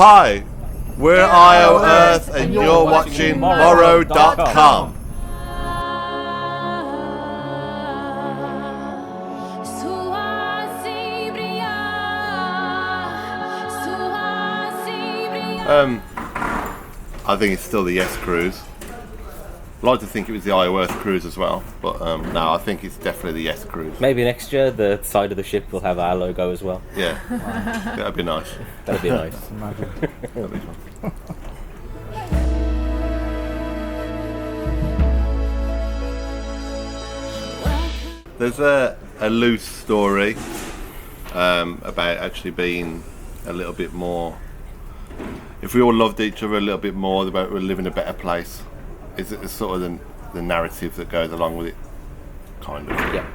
Hi, we're IO Earth and you're watching Morow.com. I think it's still the Yes Cruise. I'd like to think it was the IO Earth Cruise as well, but no, I think it's definitely the Yes Cruise. Maybe next year the side of the ship will have our logo as well. Yeah, that'd be nice. That'd be nice. That'd be fun. There's a loose story about actually being a little bit more. If we all loved each other a little bit more, about we'd live in a better place. It's sort of the narrative that goes along with it, kind of. Yeah.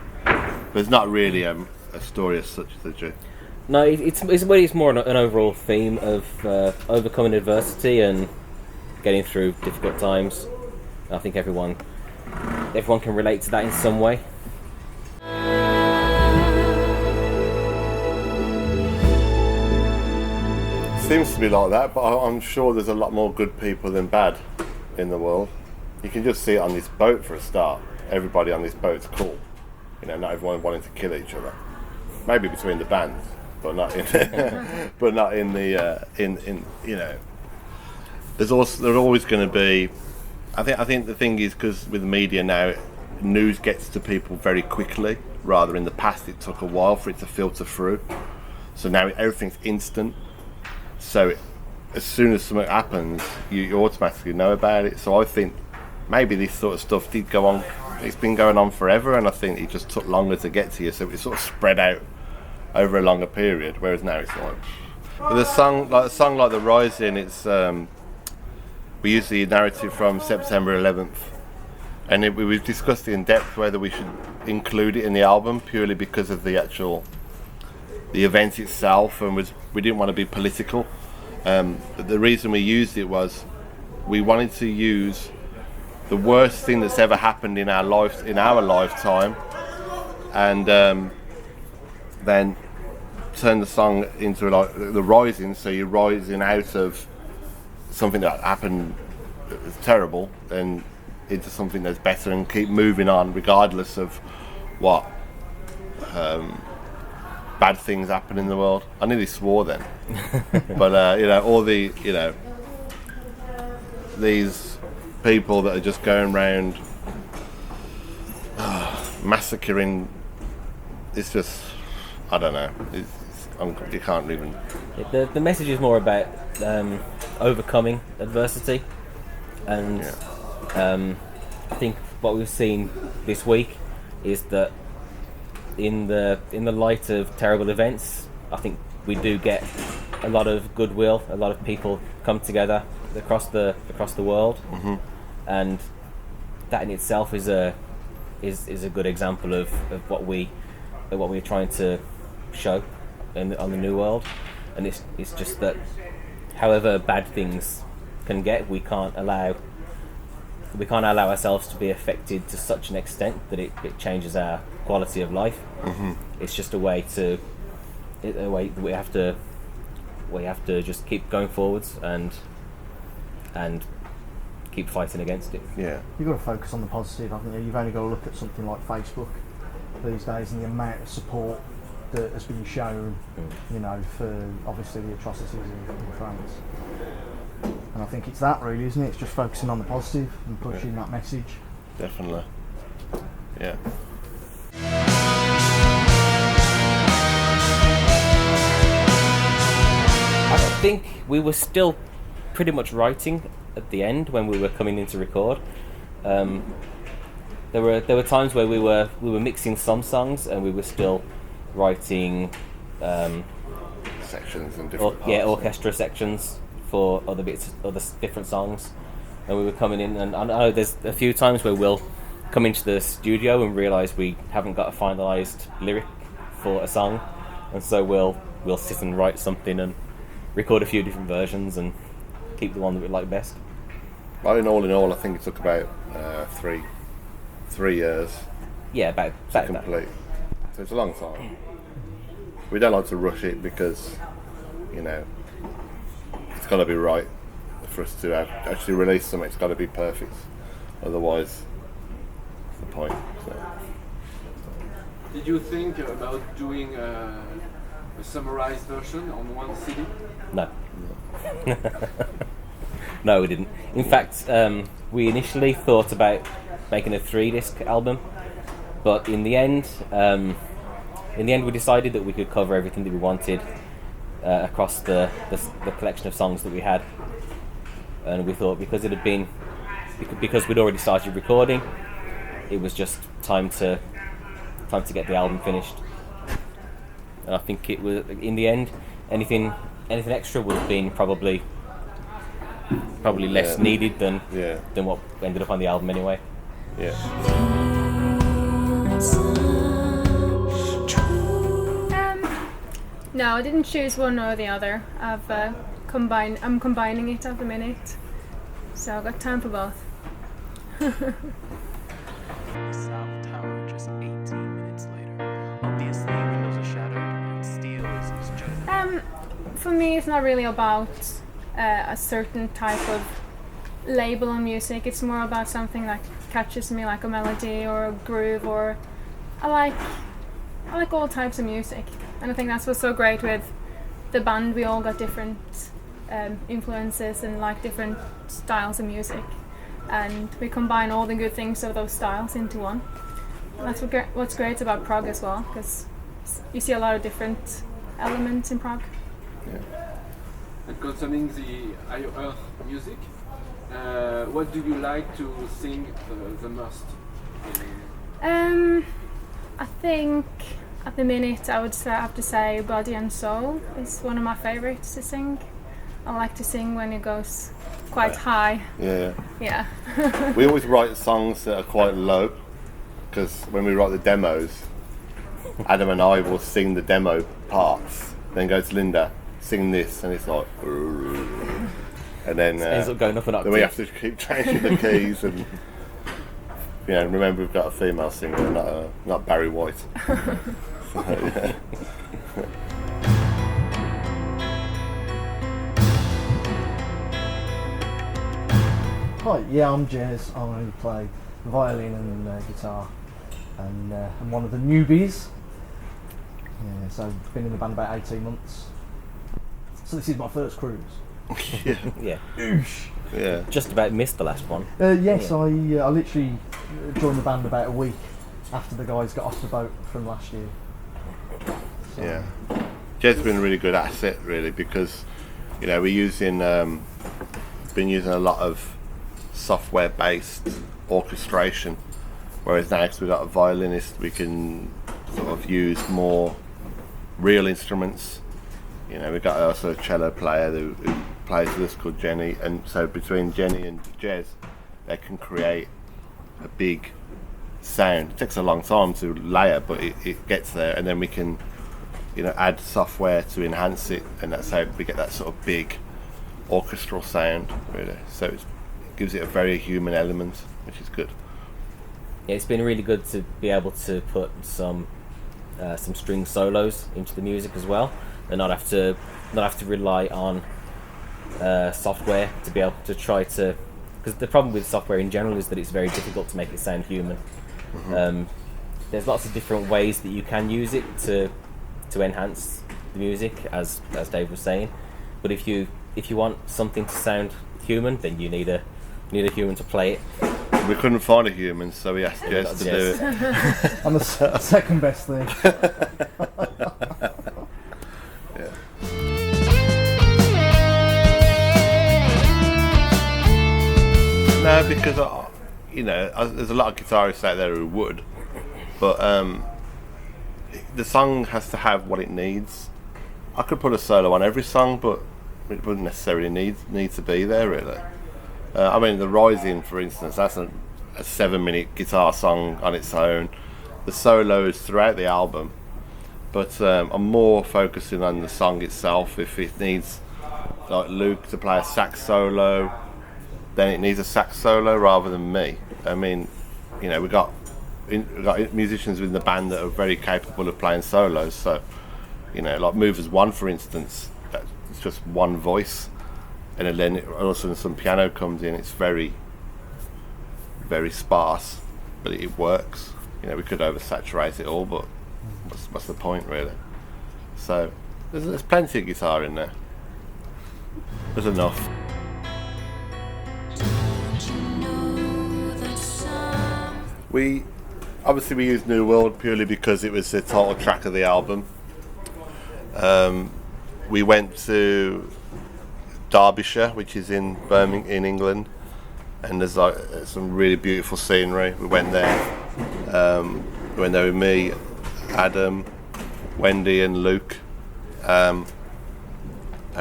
But it's not really a story as such, is it? No, it's more an overall theme of overcoming adversity and getting through difficult times. I think everyone can relate to that in some way. Seems to be like that, but I'm sure there's a lot more good people than bad in the world. You can just see it on this boat for a start. Everybody on this boat's cool. You know, not everyone wanting to kill each other. Maybe between the bands, but not in but not in the in you know. There's always going to be. I think the thing is, because with the media now, news gets to people very quickly. Rather in the past, it took a while for it to filter through. So now everything's instant. So as soon as something happens, you automatically know about it. So I think maybe this sort of stuff did go on. It's been going on forever, and I think it just took longer to get to you. So it sort of spread out over a longer period. Whereas now it's like, with a song like The Rising, it's we use the narrative from September 11th, and we've discussed in depth whether we should include it in the album purely because of the event itself, and we didn't want to be political. But the reason we used it was we wanted to use the worst thing that's ever happened in our lifetime, and then turn the song into like the rising. So you're rising out of something that happened that was terrible, and into something that's better, and keep moving on regardless of what bad things happen in the world. I nearly swore then. But you know, all these people that are just going around massacring, it's just, I don't know, you can't even. The message is more about overcoming adversity, and I think what we've seen this week is that in the light of terrible events, I think we do get a lot of goodwill. A lot of people come together across the world, mm-hmm. and that in itself is a good example of what we're trying to show on the new world. And it's just that, however bad things can get, we can't allow ourselves to be affected to such an extent that it changes our quality of life. Mm-hmm. It's just a way that we have to just keep going forwards and keep fighting against it. Yeah, you've got to focus on the positive, haven't you? You've only got to look at something like Facebook these days and the amount of support that has been shown, you know, for obviously the atrocities in France. And I think it's that really, isn't it? It's just focusing on the positive and pushing that message. Definitely. Yeah. I think we were still pretty much writing at the end when we were coming in to record. There were times where we were mixing some songs and we were still writing sections and different parts, orchestra sections for other different songs, and we were coming in, and I know there's a few times where we'll come into the studio and realise we haven't got a finalised lyric for a song, and so we'll sit and write something and record a few different versions and keep the one that we like best. Well, in all, I think it took about 3 years. Yeah, about to complete. So it's a long time. We don't like to rush it because, you know, got to be right for us to actually release something. It's got to be perfect. Otherwise, what's the point? So. Did you think about doing a summarized version on one CD? No. No, we didn't. In fact, we initially thought about making a 3-disc album, but in the end, we decided that we could cover everything that we wanted across the collection of songs that we had, and we thought because we'd already started recording, it was just time to get the album finished. And I think it was, in the end, anything extra would have been probably less needed than what ended up on the album anyway. Yeah. No, I didn't choose one or the other. I'm combining it at the minute, so I've got time for both. South Tower just 18 minutes later. Obviously, windows are shattered and steel is just... For me, it's not really about a certain type of label on music. It's more about something that catches me, like a melody or a groove, or I like all types of music. And I think that's what's so great with the band. We all got different influences and like different styles of music, and we combine all the good things of those styles into one. And that's what's great about prog as well, because you see a lot of different elements in prog. And concerning the Earth music, what do you like to sing the most? I think at the minute I would have to say Body and Soul is one of my favourites to sing. I like to sing when it goes quite high. Yeah. Yeah. We always write songs that are quite low, because when we write the demos, Adam and I will sing the demo parts, then go to Linda, sing this, and it's like, and then Ends up going up an octave. then we have to keep changing the keys, and remember we've got a female singer, not Barry White. So, yeah. Hi, yeah, I'm Jez. I only play violin and guitar, and I'm one of the newbies. Yeah, so I've been in the band about 18 months. So this is my first cruise. Yeah. Oosh. Yeah. Just about missed the last one. Yes, I literally joined the band about a week after the guys got off the boat from last year. So, Yeah. Jed's been a really good asset, really, because we're using been using a lot of software-based orchestration, whereas now because we've got a violinist, we can sort of use more real instruments. We've got also a cello player who plays with us called Jenny, and so between Jenny and Jez, they can create a big sound. It takes a long time to layer, but it gets there, and then we can add software to enhance it, and that's how we get that sort of big orchestral sound, really. So it gives it a very human element, which is good. Yeah, it's been really good to be able to put some string solos into the music as well, and not have to rely on software to be able to try to. Because the problem with software in general is that it's very difficult to make it sound human. Mm-hmm. There's lots of different ways that you can use it to enhance the music, as Dave was saying. But if you want something to sound human, then you need a human to play it. We couldn't find a human, so we asked Jez to do it. I'm the second best thing. No, because there's a lot of guitarists out there who would, but the song has to have what it needs. I could put a solo on every song, but it wouldn't necessarily need to be there, really. I mean, The Rising, for instance, that's a 7-minute guitar song on its own. The solos throughout the album, but I'm more focusing on the song itself. If it needs, like Luke, to play a sax solo, then it needs a sax solo rather than me. I mean, we've got musicians within the band that are very capable of playing solos. So, like Movers 1, for instance, it's just one voice. and then all of a sudden some piano comes in. It's very, very sparse, but it works. You know, we could oversaturate it all, but what's the point, really? So there's plenty of guitar in there. There's enough. We used New World purely because it was the title track of the album. We went to Derbyshire, which is in Birmingham, in England, and there's like some really beautiful scenery. We went there. We went there with me, Adam, Wendy, and Luke, and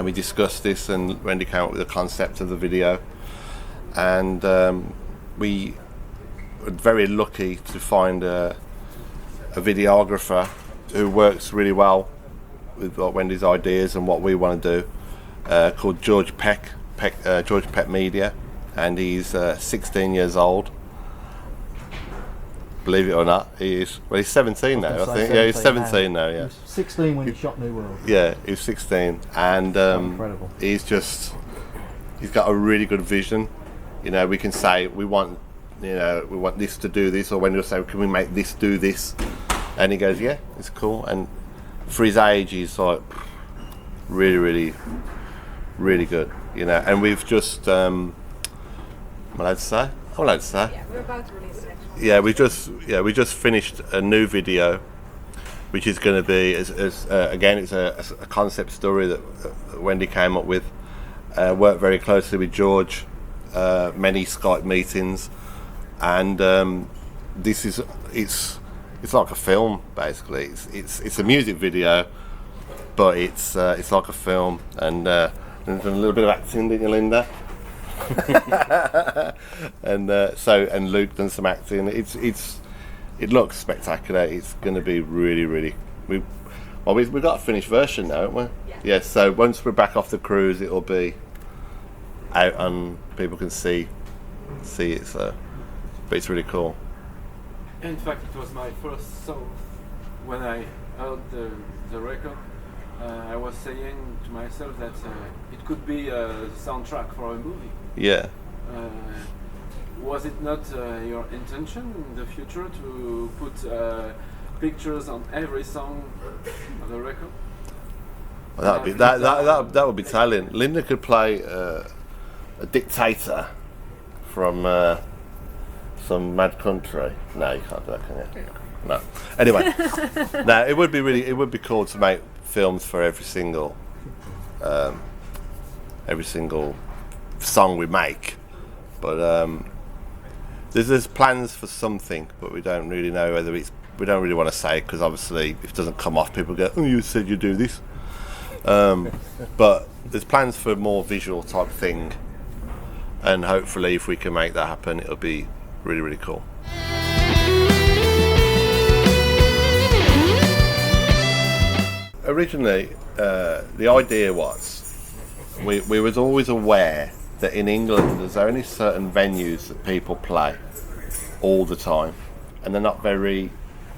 we discussed this. And Wendy came up with the concept of the video, and we were very lucky to find a videographer who works really well with Wendy's ideas and what we want to do, called George Peck Media, and he's 16 years old. Believe it or not, he's 17 now. I think. Yeah, he's 17 now. Yeah, he was 16 when he shot New World. Yeah, he's 16, and incredible. He's got a really good vision. You know, we can say we want this to do this, or when you say, can we make this do this? And he goes, yeah, it's cool. And for his age, he's like really, really, really good. You know, and we've just, am I allowed to say? I'm allowed to say. Yeah, we're about to release it. Yeah, we just finished a new video, which is going to be again, it's a concept story that Wendy came up with. Worked very closely with George, many Skype meetings, and it's like a film basically. It's a music video, but it's like a film, and there's a little bit of acting, didn't you, Linda? and Luke done some acting. It looks spectacular. It's going to be really, really. We've got a finished version now, haven't we? Yeah. So once we're back off the cruise, it'll be out and people can see it. So, but it's really cool. In fact, it was my first song when I heard the record. I was saying to myself that it could be a soundtrack for a movie. Yeah. Was it not your intention in the future to put pictures on every song of the record? Well, that would be talent. Linda could play a dictator from some mad country. No, you can't do that, can you? No. Anyway, no, it would be cool to make films for every single song we make, but there's plans for something, but we don't really know whether we don't really want to say, because obviously if it doesn't come off, people go, oh, you said you do this, but there's plans for a more visual type thing, and hopefully if we can make that happen, it'll be really, really cool. Originally, the idea was we was always aware that in England there's only certain venues that people play all the time, and they're not very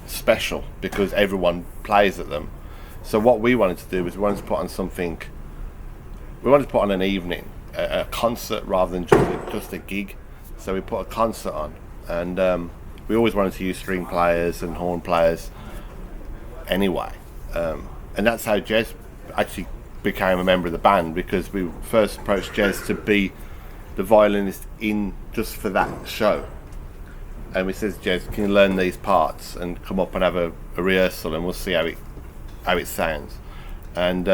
special because everyone plays at them. So what we wanted to do was we wanted to put on an evening, a concert rather than just a gig. So we put a concert on, and we always wanted to use string players and horn players anyway. And that's how Jez actually became a member of the band, because we first approached Jez to be the violinist in just for that show. And we said, Jez, can you learn these parts and come up and have a rehearsal, and we'll see how it sounds. And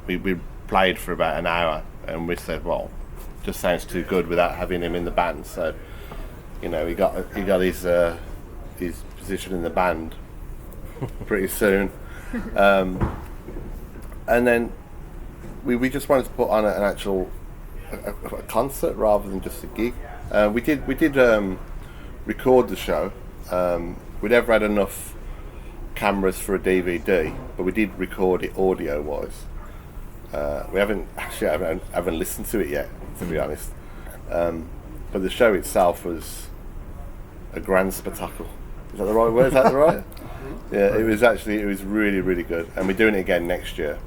we played for about an hour, and we said, well, it just sounds too good without having him in the band. So, you know, he got his position in the band pretty soon. And then we just wanted to put on an actual a concert rather than just a gig. We did record the show. We never had enough cameras for a DVD, but we did record it audio wise. We haven't listened to it yet, to be honest. But the show itself was a grand spectacle. Is that the right word? Is that the right? Yeah, it was really, really good, and we're doing it again next year.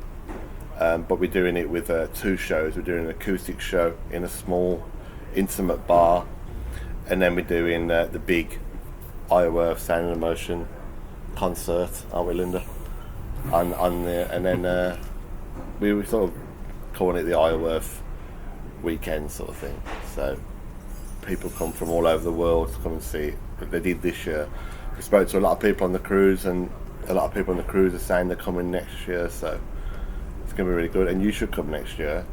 but we're doing it with 2 shows. We're doing an acoustic show in a small, intimate bar, and then we're doing the big Iowa Sound and Emotion concert, aren't we, Linda? And then we were sort of calling it the Ioworth weekend sort of thing. So people come from all over the world to come and see it. But they did this year. We spoke to a lot of people on the cruise, and a lot of people on the cruise are saying they're coming next year. So it's going to be really good, and you should come next year.